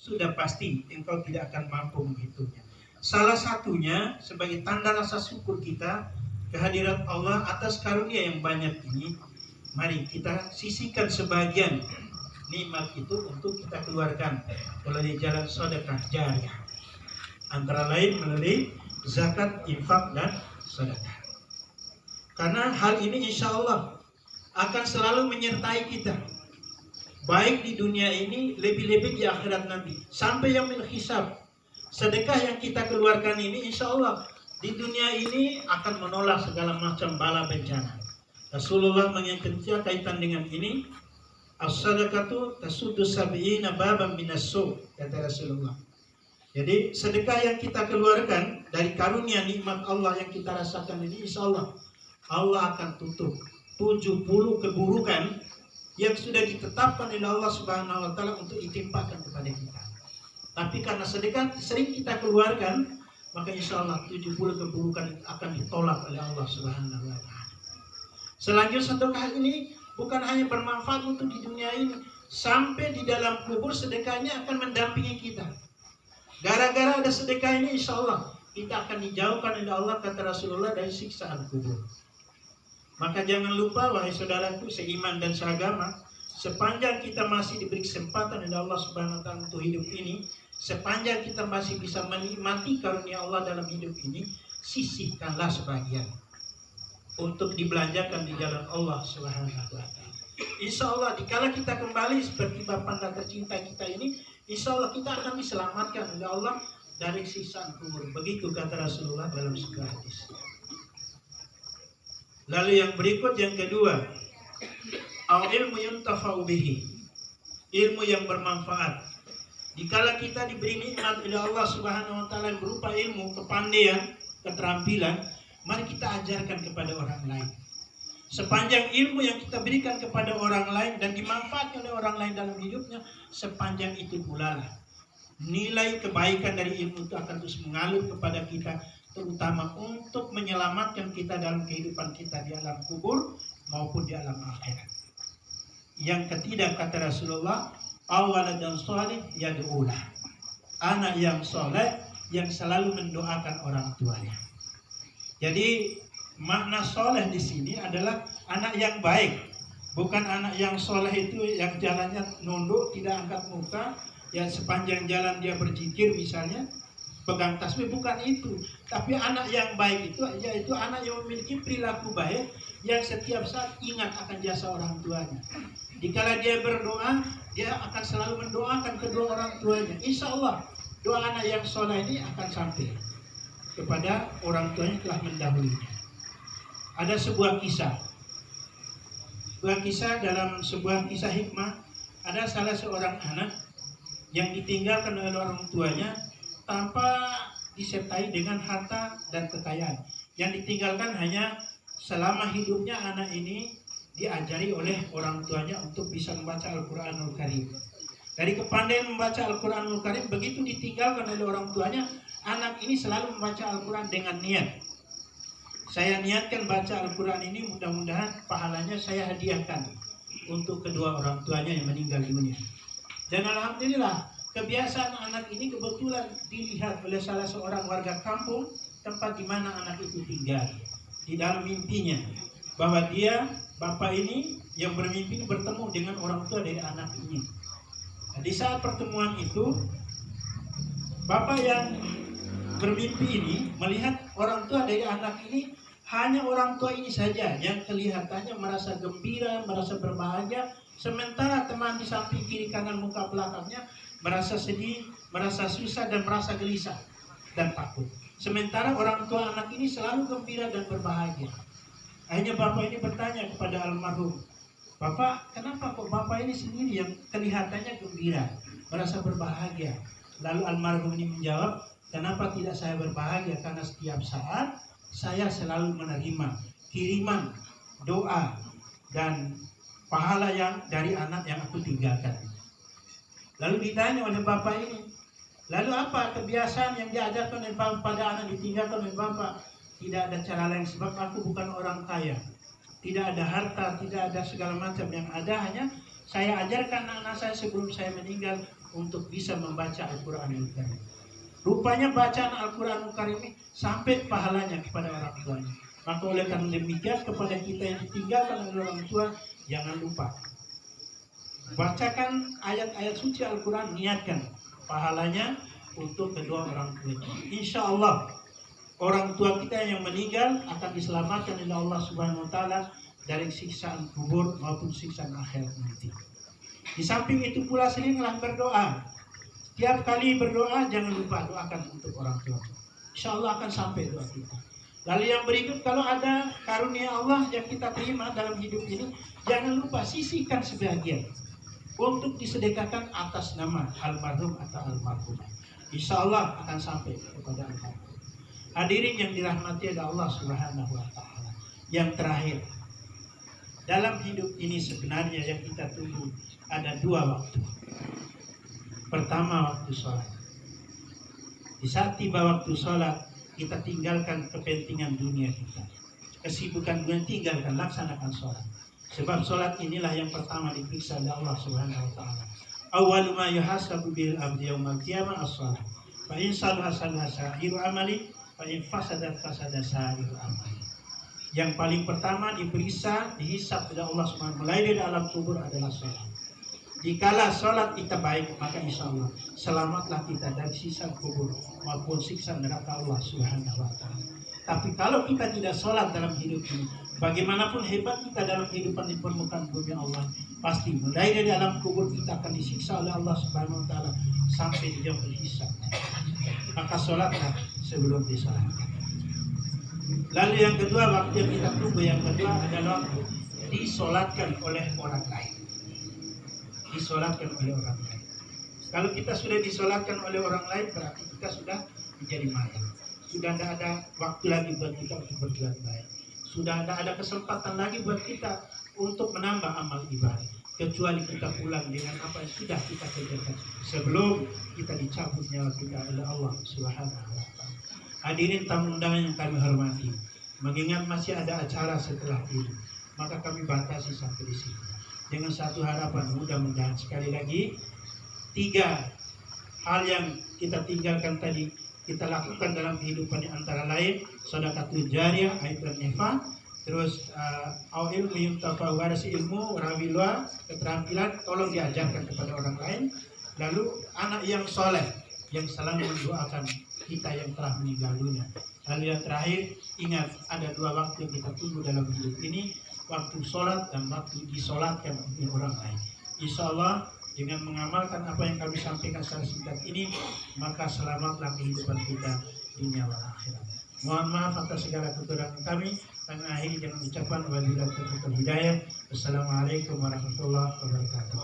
sudah pasti engkau tidak akan mampu menghitungnya. Salah satunya sebagai tanda rasa syukur kita kehadirat Allah atas karunia yang banyak ini, mari kita sisihkan sebagian nikmat itu untuk kita keluarkan melalui jalan sedekah jariah, antara lain melalui zakat, infak, dan sedekah. Karena hal ini insya Allah akan selalu menyertai kita, baik di dunia ini, lebih-lebih di akhirat nanti, sampai yaumil hisab. Sedekah yang kita keluarkan ini insya Allah di dunia ini akan menolak segala macam bala bencana. Rasulullah mengingatkan kaitan dengan ini, as-sadaqatu tasuddu sab'ina baban minas-su', kata Rasulullah. Jadi sedekah yang kita keluarkan dari karunia nikmat Allah yang kita rasakan ini, insya Allah akan tutup 70 keburukan yang sudah ditetapkan oleh Allah Subhanahu wa taala untuk ditimpakan kepada kita. Tapi karena sedekah sering kita keluarkan, maka insya Allah 70 keburukan akan ditolak oleh Allah Subhanahu wa taala. Selanjutnya sedekah ini bukan hanya bermanfaat untuk di dunia ini, sampai di dalam kubur sedekahnya akan mendampingi kita. Gara-gara ada sedekah ini insya Allah kita akan dijauhkan oleh Allah, kata Rasulullah, dari siksaan kubur. Maka jangan lupa wahai saudaraku seiman dan seagama, sepanjang kita masih diberi kesempatan oleh Allah Subhanahu wa taala untuk hidup ini, sepanjang kita masih bisa menikmati karunia Allah dalam hidup ini, sisihkanlah sebagian untuk dibelanjakan di jalan Allah Subhanahu wa taala. Insya Allah dikala kita kembali seperti Bapak tercinta kita ini, insya Allah kita akan diselamatkan oleh Allah dari siksaan kubur. Begitu kata Rasulullah dalam sebuah hadis. Lalu yang berikut, yang kedua, al-ilmu yuntafa'u bihi, ilmu yang bermanfaat. Dikala kita diberi nikmat oleh Allah Subhanahu wa taala berupa ilmu, kepandaian, keterampilan, mari kita ajarkan kepada orang lain. Sepanjang ilmu yang kita berikan kepada orang lain dan dimanfaatkan oleh orang lain dalam hidupnya, sepanjang itu pula lah nilai kebaikan dari ilmu itu akan terus mengalir kepada kita, terutama untuk menyelamatkan kita dalam kehidupan kita di alam kubur maupun di alam akhirat. Yang ketiga, kata Rasulullah, awaladan sholih yad'ulah, anak yang soleh yang selalu mendoakan orang tuanya. Jadi makna soleh di sini adalah anak yang baik, bukan anak yang soleh itu yang jalannya nunduk, tidak angkat muka, yang sepanjang jalan dia berzikir misalnya, pegang tasbih, bukan itu. Tapi anak yang baik itu yaitu anak yang memiliki perilaku baik, yang setiap saat ingat akan jasa orang tuanya. Dikala dia berdoa, dia akan selalu mendoakan kedua orang tuanya. Insya Allah doa anak yang soleh ini akan sampai kepada orang tuanya telah mendahulunya. Ada sebuah kisah dalam sebuah kisah hikmah, ada salah seorang anak yang ditinggalkan oleh orang tuanya tanpa disertai dengan harta dan kekayaan. Yang ditinggalkan hanya selama hidupnya anak ini diajari oleh orang tuanya untuk bisa membaca Al-Quranul Karim. Dari kepandaian membaca Al-Quranul Karim, begitu ditinggalkan oleh orang tuanya, anak ini selalu membaca Al-Quran dengan niat. Saya niatkan baca Al-Quran ini, mudah-mudahan pahalanya saya hadiahkan untuk kedua orang tuanya yang meninggal dunia. Dan alhamdulillah kebiasaan anak ini kebetulan dilihat oleh salah seorang warga kampung tempat di mana anak itu tinggal. Di dalam mimpinya bahwa dia, bapak ini yang bermimpi bertemu dengan orang tua dari anak ini. Nah, di saat pertemuan itu, bapak yang bermimpi ini melihat orang tua dari anak ini, hanya orang tua ini saja yang kelihatannya merasa gembira, merasa berbahagia, sementara teman di samping kiri kanan muka belakangnya merasa sedih, merasa susah, dan merasa gelisah dan takut. Sementara orang tua anak ini selalu gembira dan berbahagia. Akhirnya bapak ini bertanya kepada almarhum, "Bapak, kenapa kok bapak ini sendiri yang kelihatannya gembira, merasa berbahagia?" Lalu almarhum ini menjawab, "Kenapa tidak saya berbahagia? Karena setiap saat saya selalu menerima kiriman doa dan pahala yang dari anak yang aku tinggalkan." Lalu ditanya oleh bapak ini, lalu apa kebiasaan yang diajarkan oleh bapak pada anak ditinggalkan oleh bapak? Tidak ada cara lain, sebab aku bukan orang kaya, tidak ada harta, tidak ada segala macam. Yang ada hanya saya ajarkan anak-anak saya sebelum saya meninggal untuk bisa membaca Al-Quranul Karim. Rupanya bacaan Al-Quranul Karim ini sampai pahalanya kepada orang tuanya. Maka oleh karena demikian kepada kita yang ditinggalkan oleh orang tua, jangan lupa bacakan ayat-ayat suci Al-Quran, niatkan pahalanya untuk kedua orang tua. Insya Allah orang tua kita yang meninggal akan diselamatkan oleh Allah Subhanahu Wa Taala dari siksaan kubur maupun siksaan akhirat nanti. Di samping itu pula seringlah berdoa. Setiap kali berdoa jangan lupa doakan untuk orang tua. Insya Allah akan sampai doa kita. Lalu yang berikut, kalau ada karunia Allah yang kita terima dalam hidup ini, jangan lupa sisihkan sebagian untuk disedekahkan atas nama almarhum atau almarhumah. Insya Allah akan sampai kepada almarhum. Hadirin yang dirahmati oleh Allah Subhanahu Wa Taala. Yang terakhir, dalam hidup ini sebenarnya yang kita tunggu ada dua waktu. Pertama, waktu sholat. Di saat tiba waktu sholat, kita tinggalkan kepentingan dunia kita, kesibukan dunia, tinggalkan, laksanakan sholat. Sebab sholat inilah yang pertama diperiksa oleh Allah Subhanahu Wa Taala. Awwalu ma yuhasabu bil abdi yaumal qiyamah as-shalah. Fa in salaha salaha sa'iru amali, fa in fasadat fasada sa'iru amali. Yang paling pertama diperiksa, dihisab oleh Allah Subhanahu mulai dari alam kubur adalah sholat. Dikala sholat kita baik, maka insya Allah selamatlah kita dari siksa kubur maupun siksa neraka Allah Subhanahu Wa Taala. Tapi kalau kita tidak sholat dalam hidup ini, bagaimanapun hebat kita dalam kehidupan di permukaan bumi Allah, pasti mulai dari alam kubur kita akan disiksa oleh Allah Subhanahu Wa Taala sampai di yaumul hisab. Maka sholatlah sebelum disolatkan. Lalu yang kedua, waktu yang kita tunggu yang kedua adalah disolatkan oleh orang lain. Disolatkan oleh orang lain. Kalau kita sudah disolatkan oleh orang lain, berarti kita sudah menjadi mayat. Sudah tidak ada waktu lagi buat kita untuk berbuat baik. Sudah tidak ada kesempatan lagi buat kita untuk menambah amal ibadah. Kecuali kita pulang dengan apa yang sudah kita kerjakan sebelum kita dicabut nyawa kita oleh Allah Subhanahu Wa Taala. Hadirin tamu undangan yang kami hormati, mengingat masih ada acara setelah ini, maka kami batasi sampai di sini. Dengan satu harapan, mudah-mudahan sekali lagi 3 hal yang kita tinggalkan tadi kita lakukan dalam kehidupan yang antara lain sedekahul jariyah, aidan nifah, terus ilmu yuntafa, warasi ilmu, rawi luar, keterampilan tolong diajarkan kepada orang lain, lalu anak yang soleh yang selalu mendoakan kita yang telah meninggal dunia. Lalu yang terakhir, ingat ada 2 waktu yang kita tunggu dalam hidup ini, waktu sholat dan waktu disolatkan oleh orang lain. Insya Allah dengan mengamalkan apa yang kami sampaikan secara singkat ini, maka selamatlah kehidupan kita dunia dan akhirat. Mohon maaf atas segala kekurangan kami. Kami akhiri dengan ucapan wabillahi taufiq wal hidayah. Wassalamualaikum warahmatullahi wabarakatuh.